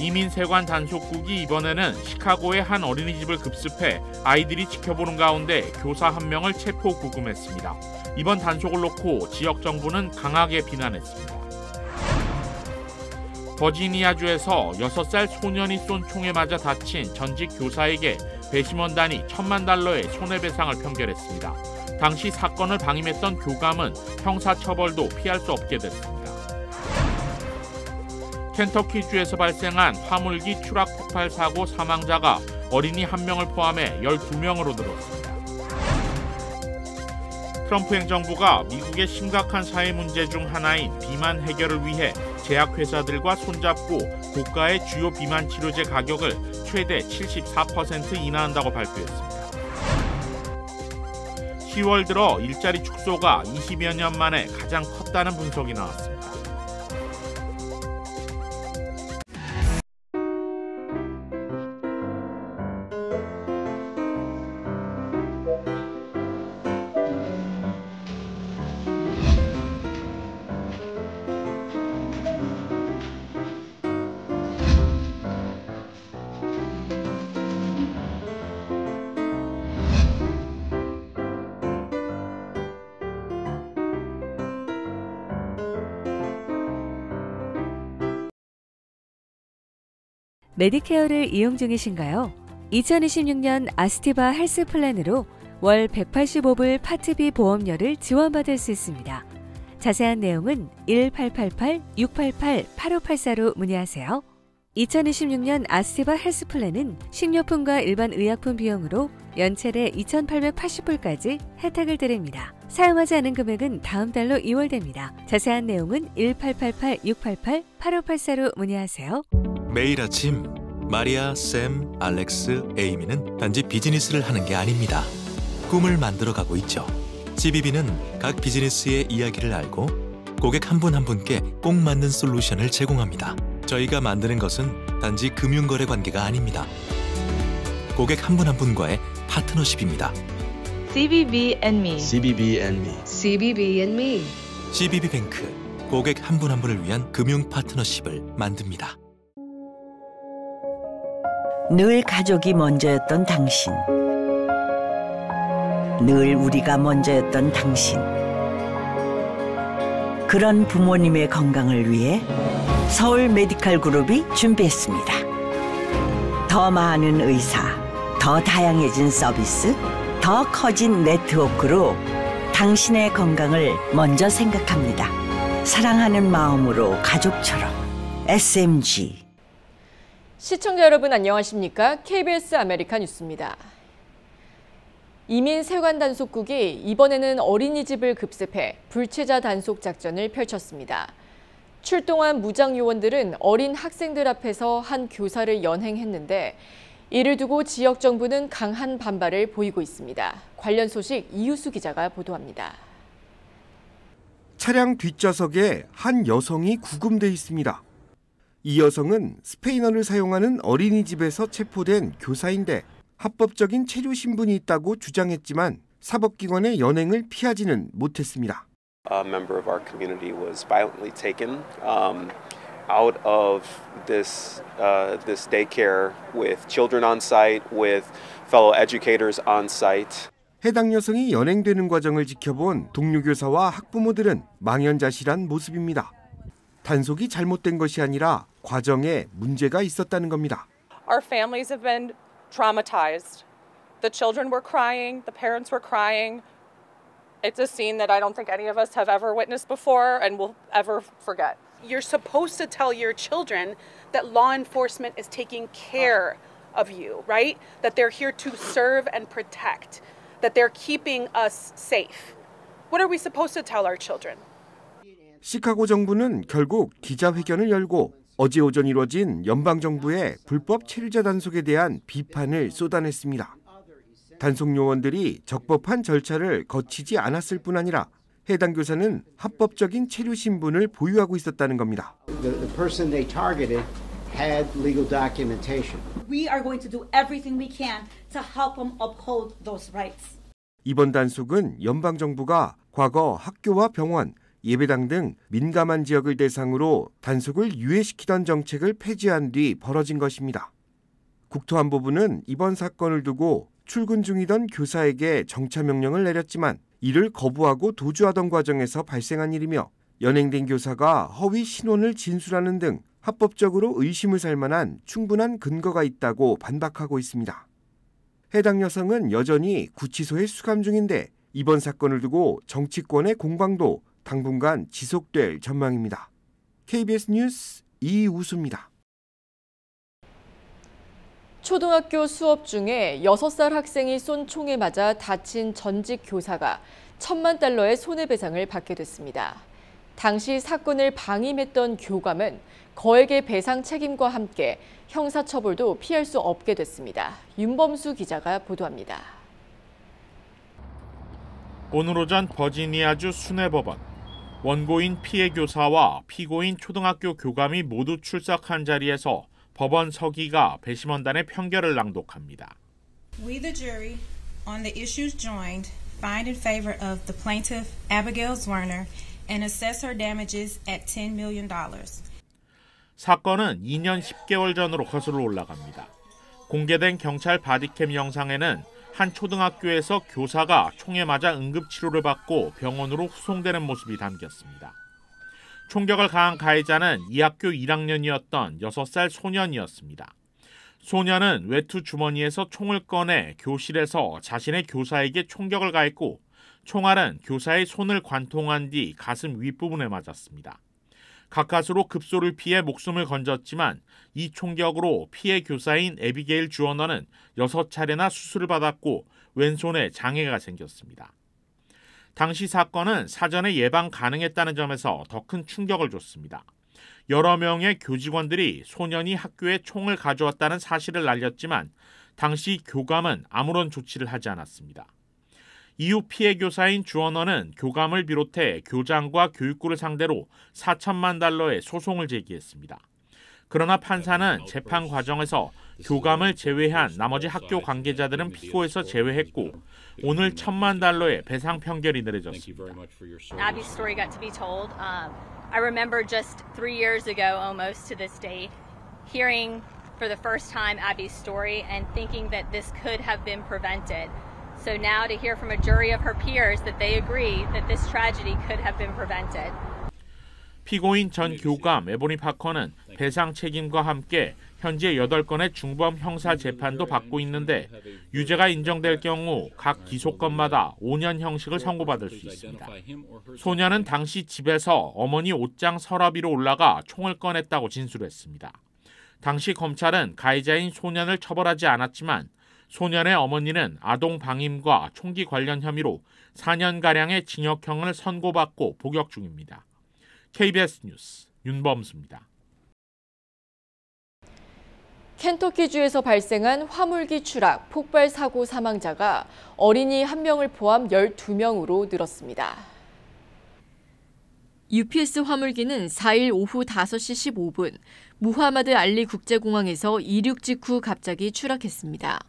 이민 세관 단속국이 이번에는 시카고의 한 어린이집을 급습해 아이들이 지켜보는 가운데 교사 한 명을 체포 구금했습니다. 이번 단속을 놓고 지역 정부는 강하게 비난했습니다. 버지니아주에서 6살 소년이 쏜 총에 맞아 다친 전직 교사에게 배심원단이 $10,000의 손해배상을 판결했습니다. 당시 사건을 방임했던 교감은 형사처벌도 피할 수 없게 됐습니다. 켄터키주에서 발생한 화물기 추락 폭발 사고 사망자가 어린이 1명을 포함해 12명으로 늘었습니다. 트럼프 행정부가 미국의 심각한 사회 문제 중 하나인 비만 해결을 위해 제약회사들과 손잡고 고가의 주요 비만 치료제 가격을 최대 74% 인하한다고 발표했습니다. 10월 들어 일자리 축소가 20여 년 만에 가장 컸다는 분석이 나왔습니다. 메디케어를 이용 중이신가요? 2026년 아스티바 헬스 플랜으로 월 185불 파트비 보험료를 지원받을 수 있습니다. 자세한 내용은 1888-688-8584로 문의하세요. 2026년 아스티바 헬스 플랜은 식료품과 일반 의약품 비용으로 연체대 2,880불까지 혜택을 드립니다. 사용하지 않은 금액은 다음 달로 2월됩니다. 자세한 내용은 1888-688-8584로 문의하세요. 매일 아침 마리아, 샘, 알렉스, 에이미는 단지 비즈니스를 하는 게 아닙니다. 꿈을 만들어가고 있죠. CBB는 각 비즈니스의 이야기를 알고 고객 한 분 한 분께 꼭 맞는 솔루션을 제공합니다. 저희가 만드는 것은 단지 금융거래 관계가 아닙니다. 고객 한 분 한 분과의 파트너십입니다. CBB and me. CBB and me. CBB and me. CBB뱅크, 고객 한 분 한 분을 위한 금융 파트너십을 만듭니다. 늘 가족이 먼저였던 당신. 늘 우리가 먼저였던 당신. 그런 부모님의 건강을 위해 서울 메디칼 그룹이 준비했습니다. 더 많은 의사, 더 다양해진 서비스, 더 커진 네트워크로 당신의 건강을 먼저 생각합니다. 사랑하는 마음으로 가족처럼 SMG. 시청자 여러분 안녕하십니까? KBS 아메리카 뉴스입니다. 이민 세관 단속국이 이번에는 어린이집을 급습해 불체자 단속 작전을 펼쳤습니다. 출동한 무장 요원들은 어린 학생들 앞에서 한 교사를 연행했는데 이를 두고 지역 정부는 강한 반발을 보이고 있습니다. 관련 소식 이유수 기자가 보도합니다. 차량 뒷좌석에 한 여성이 구금돼 있습니다. 이 여성은 스페인어를 사용하는 어린이집에서 체포된 교사인데 합법적인 체류 신분이 있다고 주장했지만 사법기관의 연행을 피하지는 못했습니다. A member of our community was violently taken out of this daycare with children on site, with fellow educators on site. 해당 여성이 연행되는 과정을 지켜본 동료 교사와 학부모들은 망연자실한 모습입니다. 단속이 잘못된 것이 아니라 과정에 문제가 있었다는 겁니다. Our families have been traumatized. The children were crying, the parents were crying. It's a scene that I don't think any of us have ever witnessed before and will ever forget. You're supposed to tell your children that law enforcement is taking care of you, right? That they're here to serve and protect, that they're keeping us safe. What are we supposed to tell our children? 시카고 정부는 결국 기자회견을 열고 어제 오전 이뤄진 연방정부의 불법 체류자 단속에 대한 비판을 쏟아냈습니다. 단속 요원들이 적법한 절차를 거치지 않았을 뿐 아니라 해당 교사는 합법적인 체류 신분을 보유하고 있었다는 겁니다. The person they targeted had legal documentation. We are going to do everything we can to help them uphold those rights. 이번 단속은 연방정부가 과거 학교와 병원, 예배당 등 민감한 지역을 대상으로 단속을 유예시키던 정책을 폐지한 뒤 벌어진 것입니다. 국토안보부는 이번 사건을 두고 출근 중이던 교사에게 정차 명령을 내렸지만 이를 거부하고 도주하던 과정에서 발생한 일이며 연행된 교사가 허위 신원을 진술하는 등 합법적으로 의심을 살 만한 충분한 근거가 있다고 반박하고 있습니다. 해당 여성은 여전히 구치소에 수감 중인데 이번 사건을 두고 정치권의 공방도 당분간 지속될 전망입니다. KBS 뉴스 이우수입니다. 초등학교 수업 중에 6살 학생이 쏜 총에 맞아 다친 전직 교사가 $10,000,000의 손해배상을 받게 됐습니다. 당시 사건을 방임했던 교감은 거액의 배상 책임과 함께 형사처벌도 피할 수 없게 됐습니다. 윤범수 기자가 보도합니다. 오늘 오전 버지니아주 수뇌법원. 원고인 피해 교사와 피고인 초등학교 교감이 모두 출석한 자리에서 법원 서기가 배심원단의 판결을 낭독합니다. We the jury on the issues joined find in favor of the plaintiff Abigail Zwerner and assess her damages at $10 million. 사건은 2년 10개월 전으로 거슬러 올라갑니다. 공개된 경찰 바디캠 영상에는 한 초등학교에서 교사가 총에 맞아 응급치료를 받고 병원으로 후송되는 모습이 담겼습니다. 총격을 가한 가해자는 이 학교 1학년이었던 6살 소년이었습니다. 소년은 외투 주머니에서 총을 꺼내 교실에서 자신의 교사에게 총격을 가했고 총알은 교사의 손을 관통한 뒤 가슴 윗부분에 맞았습니다. 가까스로 급소를 피해 목숨을 건졌지만 이 총격으로 피해 교사인 애비게일 주어너는 6차례나 수술을 받았고 왼손에 장애가 생겼습니다. 당시 사건은 사전에 예방 가능했다는 점에서 더 큰 충격을 줬습니다. 여러 명의 교직원들이 소년이 학교에 총을 가져왔다는 사실을 알렸지만 당시 교감은 아무런 조치를 하지 않았습니다. 이후 피해 교사인 주어너는 교감을 비롯해 교장과 교육부를 상대로 $40,000,000의 소송을 제기했습니다. 그러나 판사는 재판 과정에서 교감을 제외한 나머지 학교 관계자들은 피고에서 제외했고 오늘 $10,000,000의 배상 판결이 내려졌습니다. Abby's story got to be told. I remember just 3 years ago, almost to this day, hearing for the first time Abby's story and thinking that this could have been prevented. So now to hear from a jury of her peers that they agree that this tragedy could have been prevented. 피고인 전 교감 에보니 파커는 배상 책임과 함께 현재 8건의 중범 형사 재판도 받고 있는데 유죄가 인정될 경우 각 기소건마다 5년 형식을 선고받을 수 있습니다. 소년은 당시 집에서 어머니 옷장 서랍 위로 올라가 총을 꺼냈다고 진술했습니다. 당시 검찰은 가해자인 소년을 처벌하지 않았지만 소년의 어머니는 아동 방임과 총기 관련 혐의로 4년가량의 징역형을 선고받고 복역 중입니다. KBS 뉴스 윤범수입니다. 켄터키주에서 발생한 화물기 추락 폭발 사고 사망자가 어린이 1명을 포함 12명으로 늘었습니다. UPS 화물기는 4일 오후 5시 15분 무하마드 알리 국제공항에서 이륙 직후 갑자기 추락했습니다.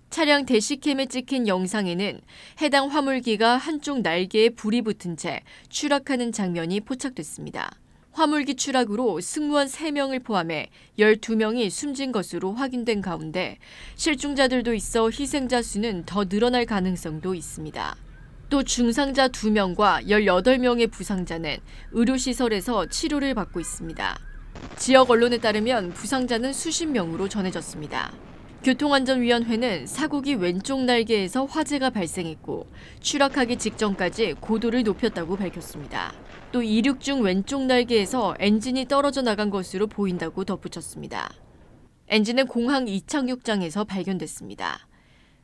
차량 대시캠에 찍힌 영상에는 해당 화물기가 한쪽 날개에 불이 붙은 채 추락하는 장면이 포착됐습니다. 화물기 추락으로 승무원 3명을 포함해 12명이 숨진 것으로 확인된 가운데 실종자들도 있어 희생자 수는 더 늘어날 가능성도 있습니다. 또 중상자 2명과 18명의 부상자는 의료시설에서 치료를 받고 있습니다. 지역 언론에 따르면 부상자는 수십 명으로 전해졌습니다. 교통안전위원회는 사고기 왼쪽 날개에서 화재가 발생했고 추락하기 직전까지 고도를 높였다고 밝혔습니다. 또 이륙 중 왼쪽 날개에서 엔진이 떨어져 나간 것으로 보인다고 덧붙였습니다. 엔진은 공항 이착륙장에서 발견됐습니다.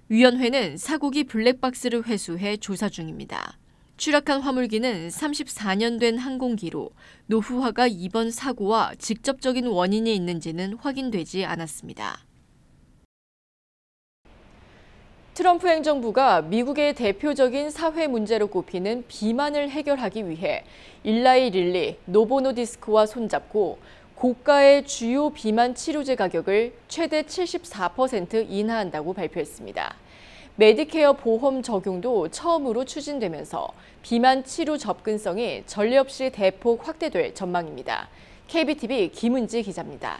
위원회는 사고기 블랙박스를 회수해 조사 중입니다. 추락한 화물기는 34년 된 항공기로 노후화가 이번 사고와 직접적인 원인이 있는지는 확인되지 않았습니다. 트럼프 행정부가 미국의 대표적인 사회 문제로 꼽히는 비만을 해결하기 위해 일라이 릴리, 노보 노디스크와 손잡고 고가의 주요 비만 치료제 가격을 최대 74% 인하한다고 발표했습니다. 메디케어 보험 적용도 처음으로 추진되면서 비만 치료 접근성이 전례 없이 대폭 확대될 전망입니다. KBTV 김은지 기자입니다.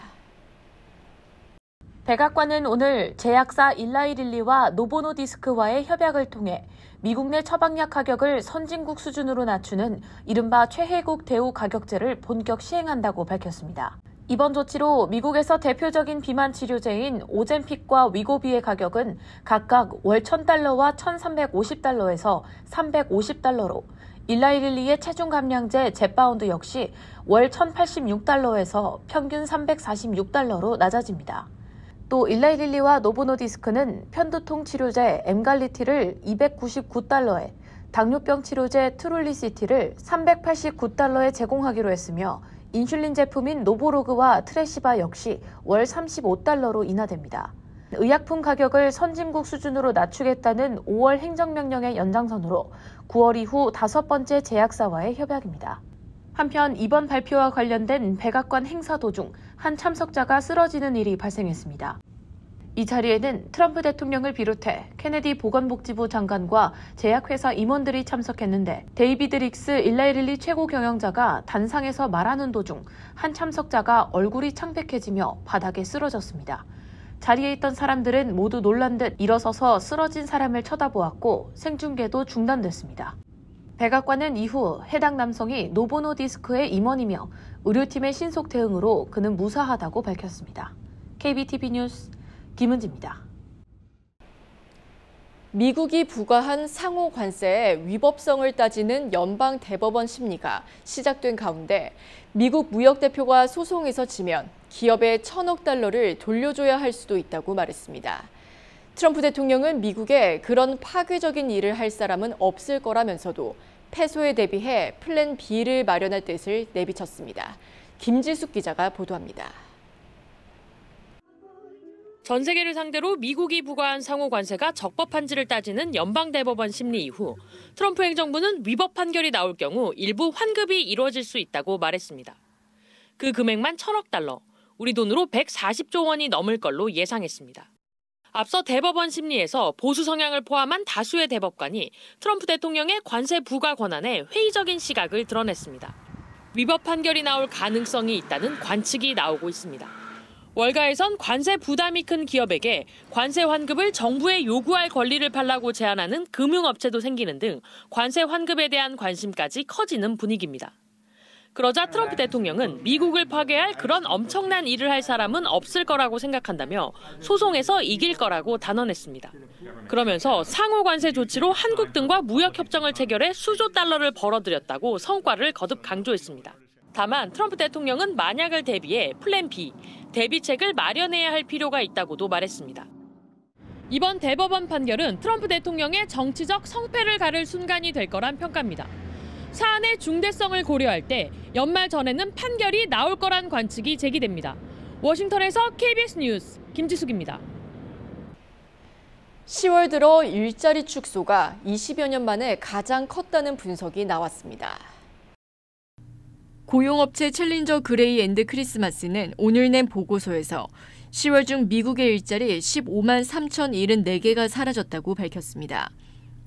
백악관은 오늘 제약사 일라이릴리와 노보노디스크와의 협약을 통해 미국 내 처방약 가격을 선진국 수준으로 낮추는 이른바 최혜국 대우 가격제를 본격 시행한다고 밝혔습니다. 이번 조치로 미국에서 대표적인 비만 치료제인 오젬픽과 위고비의 가격은 각각 월 $1,000와 $1,350에서 $350로, 일라이릴리의 체중 감량제 젯바운드 역시 월 $1,086에서 평균 $346로 낮아집니다. 또 일라이릴리와 노보노디스크는 편두통 치료제 엠갈리티를 $299에, 당뇨병 치료제 트룰리시티를 $389에 제공하기로 했으며 인슐린 제품인 노보로그와 트레시바 역시 월 $35로 인하됩니다. 의약품 가격을 선진국 수준으로 낮추겠다는 5월 행정명령의 연장선으로 9월 이후 5번째 제약사와의 협약입니다. 한편 이번 발표와 관련된 백악관 행사 도중 한 참석자가 쓰러지는 일이 발생했습니다. 이 자리에는 트럼프 대통령을 비롯해 케네디 보건복지부 장관과 제약회사 임원들이 참석했는데 데이비드 릭스 일라이릴리 최고 경영자가 단상에서 말하는 도중 한 참석자가 얼굴이 창백해지며 바닥에 쓰러졌습니다. 자리에 있던 사람들은 모두 놀란 듯 일어서서 쓰러진 사람을 쳐다보았고 생중계도 중단됐습니다. 백악관은 이후 해당 남성이 노보노디스크의 임원이며 의료팀의 신속 대응으로 그는 무사하다고 밝혔습니다. KBTV 뉴스 김은지입니다. 미국이 부과한 상호 관세의 위법성을 따지는 연방 대법원 심리가 시작된 가운데 미국 무역대표가 소송에서 지면 기업에 $1,000억 돌려줘야 할 수도 있다고 말했습니다. 트럼프 대통령은 미국에 그런 파괴적인 일을 할 사람은 없을 거라면서도 패소에 대비해 플랜 B를 마련할 뜻을 내비쳤습니다. 김지숙 기자가 보도합니다. 전 세계를 상대로 미국이 부과한 상호 관세가 적법한지를 따지는 연방대법원 심리 이후 트럼프 행정부는 위법 판결이 나올 경우 일부 환급이 이루어질 수 있다고 말했습니다. 그 금액만 $1,000억, 우리 돈으로 140조 원이 넘을 걸로 예상했습니다. 앞서 대법원 심리에서 보수 성향을 포함한 다수의 대법관이 트럼프 대통령의 관세 부과 권한에 회의적인 시각을 드러냈습니다. 위법 판결이 나올 가능성이 있다는 관측이 나오고 있습니다. 월가에선 관세 부담이 큰 기업에게 관세 환급을 정부에 요구할 권리를 팔라고 제안하는 금융업체도 생기는 등 관세 환급에 대한 관심까지 커지는 분위기입니다. 그러자 트럼프 대통령은 미국을 파괴할 그런 엄청난 일을 할 사람은 없을 거라고 생각한다며 소송에서 이길 거라고 단언했습니다. 그러면서 상호 관세 조치로 한국 등과 무역협정을 체결해 수조 달러를 벌어들였다고 성과를 거듭 강조했습니다. 다만 트럼프 대통령은 만약을 대비해 플랜 B, 대비책을 마련해야 할 필요가 있다고도 말했습니다. 이번 대법원 판결은 트럼프 대통령의 정치적 성패를 가를 순간이 될 거란 평가입니다. 사안의 중대성을 고려할 때 연말 전에는 판결이 나올 거란 관측이 제기됩니다. 워싱턴에서 KBS 뉴스 김지숙입니다. 10월 들어 일자리 축소가 20여 년 만에 가장 컸다는 분석이 나왔습니다. 고용업체 챌린저 그레이 앤드 크리스마스는 오늘 낸 보고서에서 10월 중 미국의 일자리 15만 3,074개가 사라졌다고 밝혔습니다.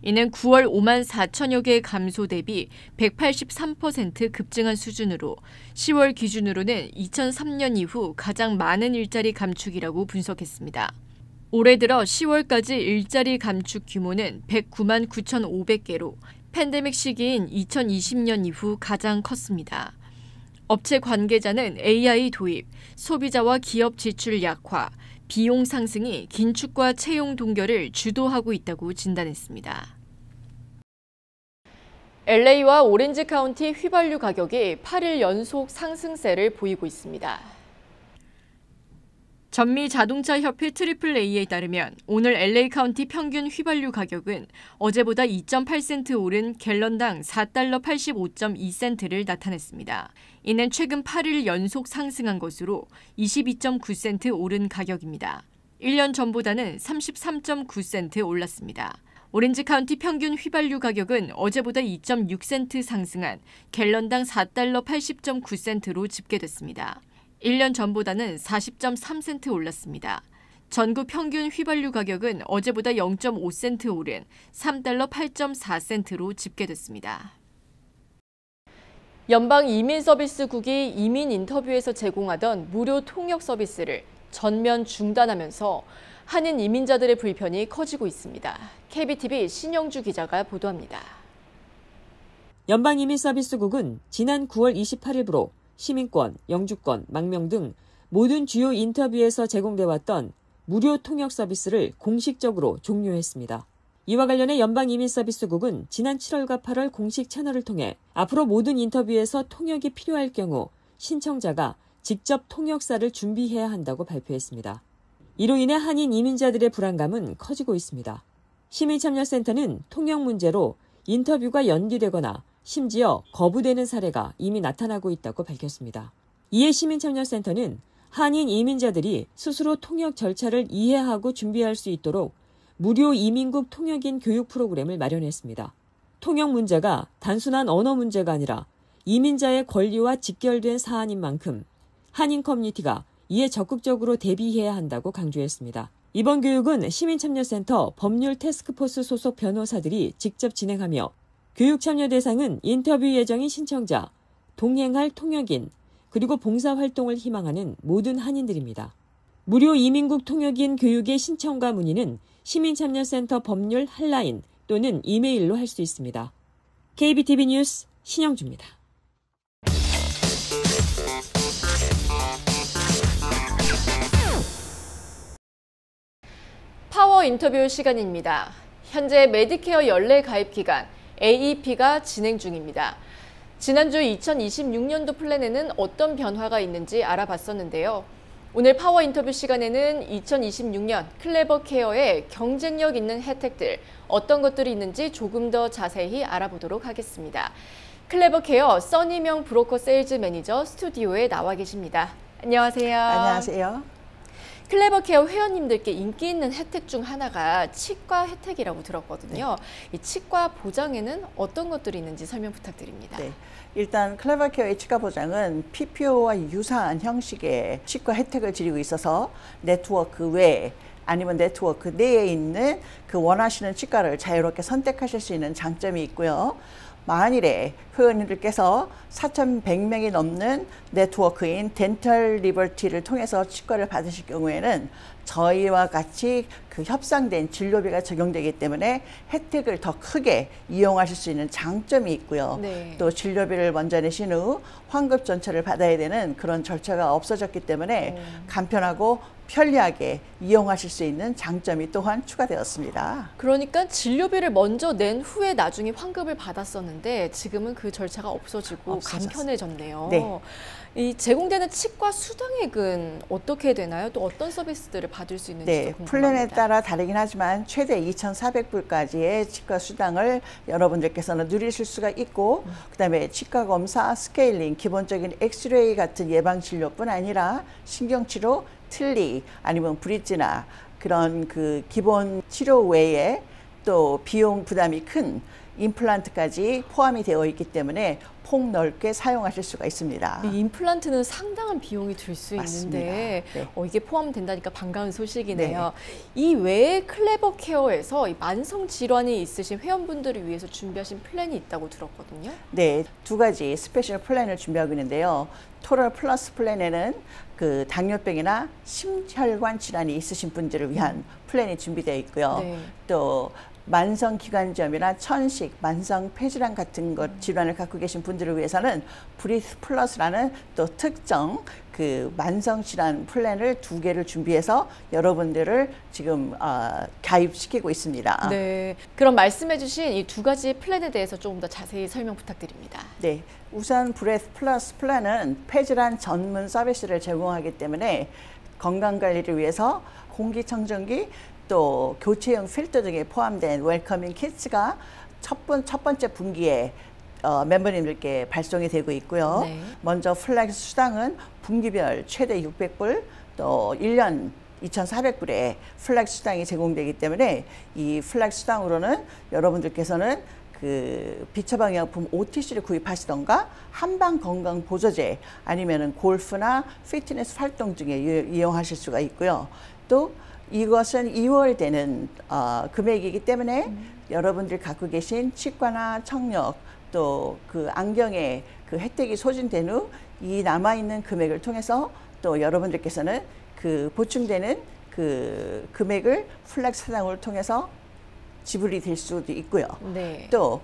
이는 9월 5만 4천여 개의 감소 대비 183% 급증한 수준으로 10월 기준으로는 2003년 이후 가장 많은 일자리 감축이라고 분석했습니다. 올해 들어 10월까지 일자리 감축 규모는 109만 9,500개로 팬데믹 시기인 2020년 이후 가장 컸습니다. 업체 관계자는 AI 도입, 소비자와 기업 지출 약화, 비용 상승이 긴축과 채용 동결을 주도하고 있다고 진단했습니다. LA와 오렌지 카운티 휘발유 가격이 8일 연속 상승세를 보이고 있습니다. 전미 자동차 협회 AAA에 따르면 오늘 LA 카운티 평균 휘발유 가격은 어제보다 2.8센트 오른 갤런당 $4.85.2센트를 나타냈습니다. 이는 최근 8일 연속 상승한 것으로 22.9센트 오른 가격입니다. 1년 전보다는 33.9센트 올랐습니다. 오렌지 카운티 평균 휘발유 가격은 어제보다 2.6센트 상승한 갤런당 $4.80.9센트로 집계됐습니다. 1년 전보다는 40.3센트 올랐습니다. 전국 평균 휘발유 가격은 어제보다 0.5센트 오른 3달러 8.4센트로 집계됐습니다. 연방 이민 서비스국이 이민 인터뷰에서 제공하던 무료 통역 서비스를 전면 중단하면서 한인 이민자들의 불편이 커지고 있습니다. KBTV 신영주 기자가 보도합니다. 연방이민서비스국은 지난 9월 28일부로 시민권, 영주권, 망명 등 모든 주요 인터뷰에서 제공돼왔던 무료 통역 서비스를 공식적으로 종료했습니다. 이와 관련해 연방이민서비스국은 지난 7월과 8월 공식 채널을 통해 앞으로 모든 인터뷰에서 통역이 필요할 경우 신청자가 직접 통역사를 준비해야 한다고 발표했습니다. 이로 인해 한인 이민자들의 불안감은 커지고 있습니다. 시민참여센터는 통역 문제로 인터뷰가 연기되거나 심지어 거부되는 사례가 이미 나타나고 있다고 밝혔습니다. 이에 시민참여센터는 한인 이민자들이 스스로 통역 절차를 이해하고 준비할 수 있도록 무료 이민국 통역인 교육 프로그램을 마련했습니다. 통역 문제가 단순한 언어 문제가 아니라 이민자의 권리와 직결된 사안인 만큼 한인 커뮤니티가 이에 적극적으로 대비해야 한다고 강조했습니다. 이번 교육은 시민참여센터 법률 태스크포스 소속 변호사들이 직접 진행하며 교육 참여 대상은 인터뷰 예정인 신청자, 동행할 통역인, 그리고 봉사활동을 희망하는 모든 한인들입니다. 무료 이민국 통역인 교육의 신청과 문의는 시민참여센터 법률 핫라인 또는 이메일로 할 수 있습니다. KBTV 뉴스 신영주입니다. 파워 인터뷰 시간입니다. 현재 메디케어 연례 가입 기간 AEP가 진행 중입니다. 지난주 2026년도 플랜에는 어떤 변화가 있는지 알아봤었는데요. 오늘 파워 인터뷰 시간에는 2026년 클레버 케어의 경쟁력 있는 혜택들, 어떤 것들이 있는지 조금 더 자세히 알아보도록 하겠습니다. 클레버 케어 써니명 브로커 세일즈 매니저 스튜디오에 나와 계십니다. 안녕하세요. 안녕하세요. 클레버 케어 회원님들께 인기 있는 혜택 중 하나가 치과 혜택이라고 들었거든요. 네. 이 치과 보장에는 어떤 것들이 있는지 설명 부탁드립니다. 네. 일단 클레버 케어의 치과 보장은 PPO와 유사한 형식의 치과 혜택을 드리고 있어서 네트워크 외에 아니면 네트워크 내에 있는 그 원하시는 치과를 자유롭게 선택하실 수 있는 장점이 있고요. 만일에 회원님들께서 4,100명이 넘는 네트워크인 덴털 리버티를 통해서 치과를 받으실 경우에는 저희와 같이 그 협상된 진료비가 적용되기 때문에 혜택을 더 크게 이용하실 수 있는 장점이 있고요. 네. 또 진료비를 먼저 내신 후 환급 전처를 받아야 되는 그런 절차가 없어졌기 때문에 간편하고 편리하게 이용하실 수 있는 장점이 또한 추가되었습니다. 그러니까 진료비를 먼저 낸 후에 나중에 환급을 받았었는데 지금은 그 절차가 없어지고 간편해졌네요. 네. 이 제공되는 치과 수당액은 어떻게 되나요? 또 어떤 서비스들을 받을 수 있는지 궁금합니다. 플랜에 따라 다르긴 하지만 최대 2,400불까지의 치과 수당을 여러분들께서는 누리실 수가 있고 그다음에 치과 검사, 스케일링, 기본적인 엑스레이 같은 예방 진료뿐 아니라 신경치료, 틀니 아니면 브릿지나 그런 그 기본 치료 외에 또 비용 부담이 큰 임플란트까지 포함이 되어 있기 때문에 폭넓게 사용하실 수가 있습니다. 이 임플란트는 상당한 비용이 들 수 있는데 네. 이게 포함된다니까 반가운 소식이네요. 네. 이 외에 클레버 케어에서 이 만성 질환이 있으신 회원분들을 위해서 준비하신 플랜이 있다고 들었거든요. 네, 두 가지 스페셜 플랜을 준비하고 있는데요. 토럴 플러스 플랜에는 그 당뇨병이나 심혈관 질환이 있으신 분들을 위한 플랜이 준비되어 있고요. 네. 또 만성기관지염이나 천식, 만성 폐질환 같은 것 질환을 갖고 계신 분들을 위해서는 브리스 플러스라는 또 특정 그 만성 질환 플랜을 2개를 준비해서 여러분들을 지금 가입시키고 있습니다. 네, 그럼 말씀해주신 이 2가지 플랜에 대해서 조금 더 자세히 설명 부탁드립니다. 네, 우선 브레스 플러스 플랜은 폐질환 전문 서비스를 제공하기 때문에 건강관리를 위해서 공기청정기 또 교체용 필터 등에 포함된 웰커밍 키트가 첫 번째 분기에 멤버님들께 발송이 되고 있고요. 네. 먼저 플렉스 수당은 분기별 최대 600불 또 1년 2,400불의 플렉스 수당이 제공되기 때문에 이 플렉스 수당으로는 여러분들께서는 그 비처방의약품 OTC를 구입하시던가 한방건강보조제 아니면은 골프나 피트니스 활동 중에 이용하실 수가 있고요. 또 이것은 2월 되는 금액이기 때문에 여러분들 갖고 계신 치과나 청력 또 그 안경에 그 혜택이 소진된 후 이 남아있는 금액을 통해서 또 여러분들께서는 그 보충되는 그 금액을 플렉스 사당을 통해서 지불이 될 수도 있고요. 네. 또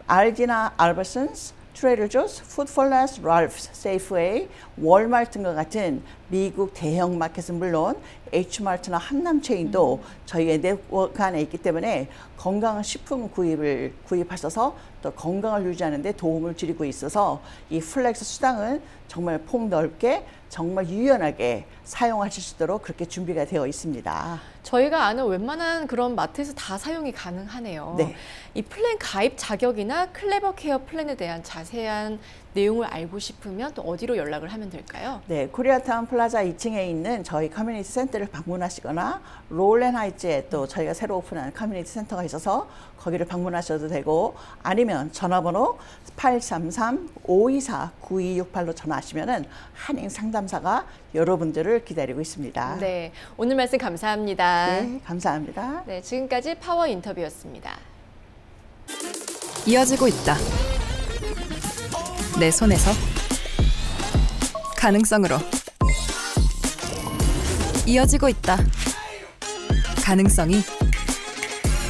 알디나 알버슨스, 트레이더 조스, 푸드 폴 레스, 랄프스, 세이프웨이, 월마트과 같은 미국 대형 마켓은 물론 H마트나 한남 체인도 저희의 네트워크 안에 있기 때문에 건강한 식품 구입하셔서 또 건강을 유지하는 데 도움을 드리고 있어서 이 플렉스 수당은 정말 폭넓게 정말 유연하게 사용하실 수 있도록 그렇게 준비가 되어 있습니다. 저희가 아는 웬만한 그런 마트에서 다 사용이 가능하네요. 네. 이 플랜 가입 자격이나 클레버 케어 플랜에 대한 자세한 내용을 알고 싶으면 또 어디로 연락을 하면 될까요? 네, 코리아타운 플라자 2층에 있는 저희 커뮤니티 센터를 방문하시거나 롤랜 하이츠에 또 저희가 새로 오픈한 커뮤니티 센터가 있어서 거기를 방문하셔도 되고 아니면 전화번호 833-524-9268로 전화하시면은 한인 상담사가 여러분들을 기다리고 있습니다. 네, 오늘 말씀 감사합니다. 네, 감사합니다. 네, 지금까지 파워 인터뷰였습니다. 이어지고 있다. 내 손에서 가능성으로 이어지고 있다. 가능성이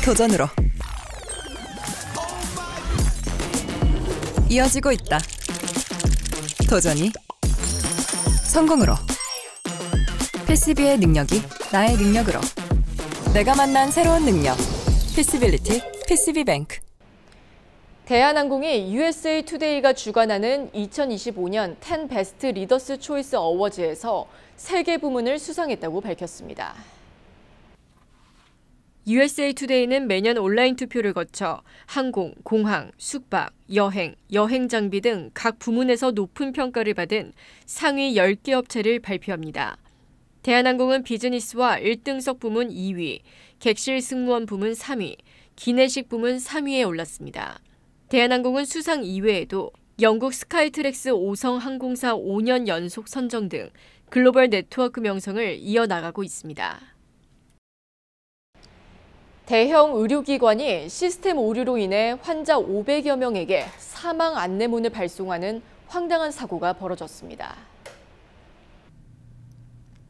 도전으로 이어지고 있다. 도전이 성공으로. 패시비의 능력이 나의 능력으로. 내가 만난 새로운 능력. 패시빌리티 패시비뱅크. 대한항공이 USA 투데이가 주관하는 2025년 10 베스트 리더스 초이스 어워즈에서 3개 부문을 수상했다고 밝혔습니다. USA 투데이는 매년 온라인 투표를 거쳐 항공, 공항, 숙박, 여행, 여행 장비 등 각 부문에서 높은 평가를 받은 상위 10개 업체를 발표합니다. 대한항공은 비즈니스와 1등석 부문 2위, 객실 승무원 부문 3위, 기내식 부문 3위에 올랐습니다. 대한항공은 수상 이외에도 영국 스카이트랙스 5성 항공사 5년 연속 선정 등 글로벌 네트워크 명성을 이어나가고 있습니다. 대형 의료기관이 시스템 오류로 인해 환자 500여 명에게 사망 안내문을 발송하는 황당한 사고가 벌어졌습니다.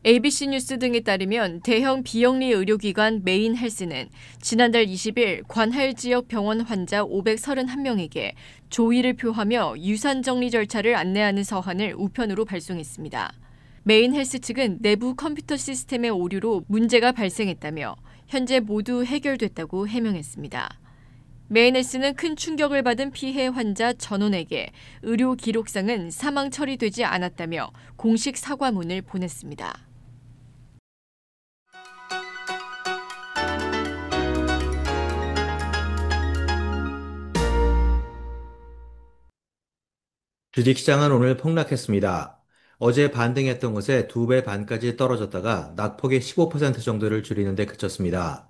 ABC 뉴스 등에 따르면 대형 비영리 의료기관 메인 헬스는 지난달 20일 관할 지역 병원 환자 531명에게 조의를 표하며 유산 정리 절차를 안내하는 서한을 우편으로 발송했습니다. 메인 헬스 측은 내부 컴퓨터 시스템의 오류로 문제가 발생했다며 현재 모두 해결됐다고 해명했습니다. 메인 헬스는 큰 충격을 받은 피해 환자 전원에게 의료 기록상은 사망 처리되지 않았다며 공식 사과문을 보냈습니다. 주식시장은 오늘 폭락했습니다. 어제 반등했던 것에 2배 반까지 떨어졌다가 낙폭의 15% 정도를 줄이는 데 그쳤습니다.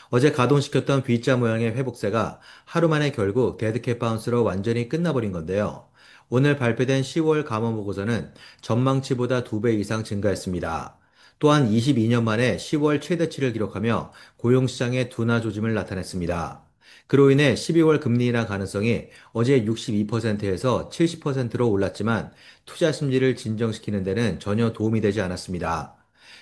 어제 가동시켰던 V자 모양의 회복세가 하루 만에 결국 데드캣 바운스로 완전히 끝나버린 건데요. 오늘 발표된 10월 감원보고서는 전망치보다 2배 이상 증가했습니다. 또한 22년 만에 10월 최대치를 기록하며 고용시장의 둔화 조짐을 나타냈습니다. 그로 인해 12월 금리 인하 가능성이 어제 62%에서 70%로 올랐지만 투자 심리를 진정시키는 데는 전혀 도움이 되지 않았습니다.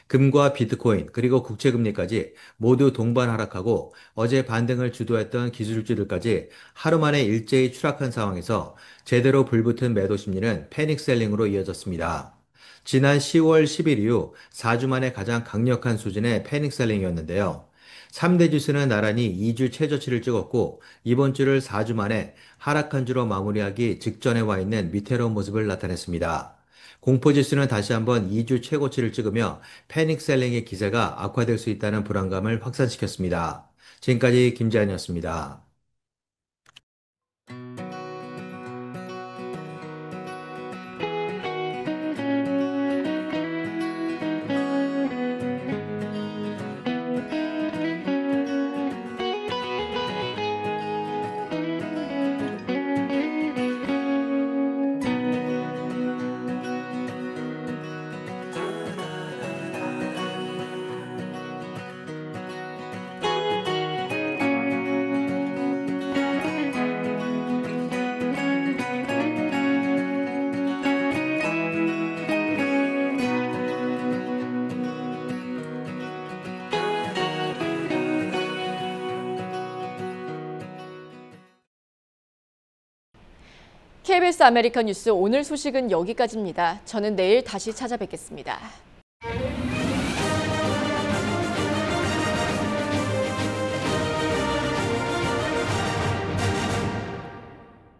금과 비트코인 그리고 국채금리까지 모두 동반 하락하고 어제 반등을 주도했던 기술주들까지 하루 만에 일제히 추락한 상황에서 제대로 불붙은 매도 심리는 패닉셀링으로 이어졌습니다. 지난 10월 10일 이후 4주 만에 가장 강력한 수준의 패닉셀링이었는데요. 3대 지수는 나란히 2주 최저치를 찍었고 이번 주를 4주 만에 하락한 주로 마무리하기 직전에 와 있는 위태로운 모습을 나타냈습니다. 공포지수는 다시 한번 2주 최고치를 찍으며 패닉셀링의 기세가 악화될 수 있다는 불안감을 확산시켰습니다. 지금까지 김재한이었습니다. KBS 아메리카 뉴스 오늘 소식은 여기까지입니다. 저는 내일 다시 찾아뵙겠습니다.